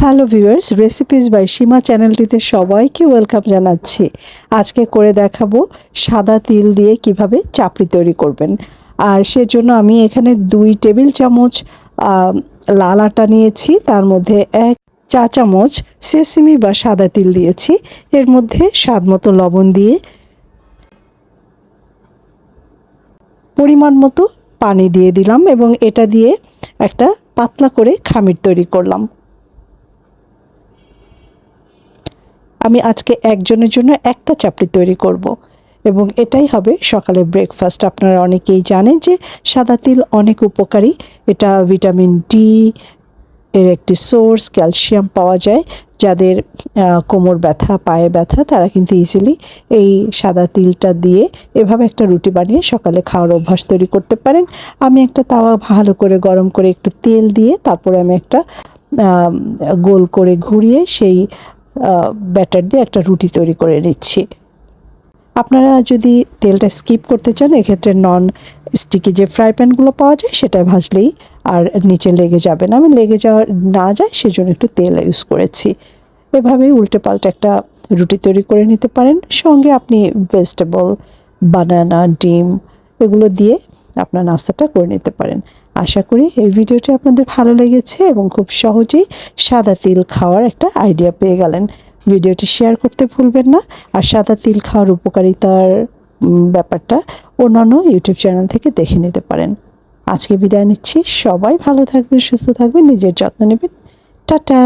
Hello viewers, recipes by সীমা চ্যানেলটিতে সবাইকে welcome জানাচ্ছি। আজকে করে দেখাবো সাদা তিল দিয়ে কিভাবে চাপড়ি তৈরি করবেন। আর সেজন্য আমি এখানে 2 টেবিল চামচ লাল আটা নিয়েছি, তার মধ্যে 1 চা চামচ সেসিমি বা সাদা তিল দিয়েছি, এর মধ্যে স্বাদ মতো লবণ দিয়ে পরিমাণ মতো পানি দিয়ে দিলাম এবং এটা দিয়ে একটা পাতলা করে খামির তৈরি করলাম। আমি আজকে একজনের জন্য একটা চাপড়ি তৈরি করব এবং এটাই হবে সকালে ব্রেকফাস্ট। আপনারা অনেকেই জানেন যে সাদা তিল অনেক উপকারী। এটা ভিটামিন ডি এর একটি সোর্স, ক্যালসিয়াম পাওয়া যায়। যাদের কোমর ব্যথা, পায়ে ব্যথা, তারা কিন্তু ইজিলি এই সাদা তিলটা দিয়ে এভাবে একটা রুটি বানিয়ে সকালে খাওয়ার অভ্যাস তৈরি করতে পারেন। আমি একটা তাওয়া ভালো করে গরম করে একটু তেল দিয়ে তারপরে আমি একটা গোল করে ঘুরিয়ে সেই ব্যাটার দিয়ে একটা রুটি তৈরি করে নিচ্ছি। আপনারা যদি তেলটা স্কিপ করতে চান, এক্ষেত্রে নন স্টিকি যে ফ্রাই প্যানগুলো পাওয়া যায় সেটা ভাজলেই আর নিচে লেগে যাবে না। আমি লেগে যাওয়া না যায় সেজন্য একটু তেল ইউজ করেছি। এভাবেই উল্টে পাল্টে একটা রুটি তৈরি করে নিতে পারেন। সঙ্গে আপনি ভেজিটেবল, বানানা, ডিম এগুলো দিয়ে আপনার নাস্তাটা করে নিতে পারেন। আশা করি এই ভিডিওটি আপনাদের ভালো লেগেছে এবং খুব সহজেই সাদা তিল খাওয়ার একটা আইডিয়া পেয়ে গেলেন। ভিডিওটি শেয়ার করতে ভুলবেন না। আর সাদা তিল খাওয়ার উপকারিতার ব্যাপারটা অন্যান্য ইউটিউব চ্যানেল থেকে দেখে নিতে পারেন। আজকে বিদায় নিচ্ছি। সবাই ভালো থাকবেন, সুস্থ থাকবেন, নিজের যত্ন নেবেন। টাটা।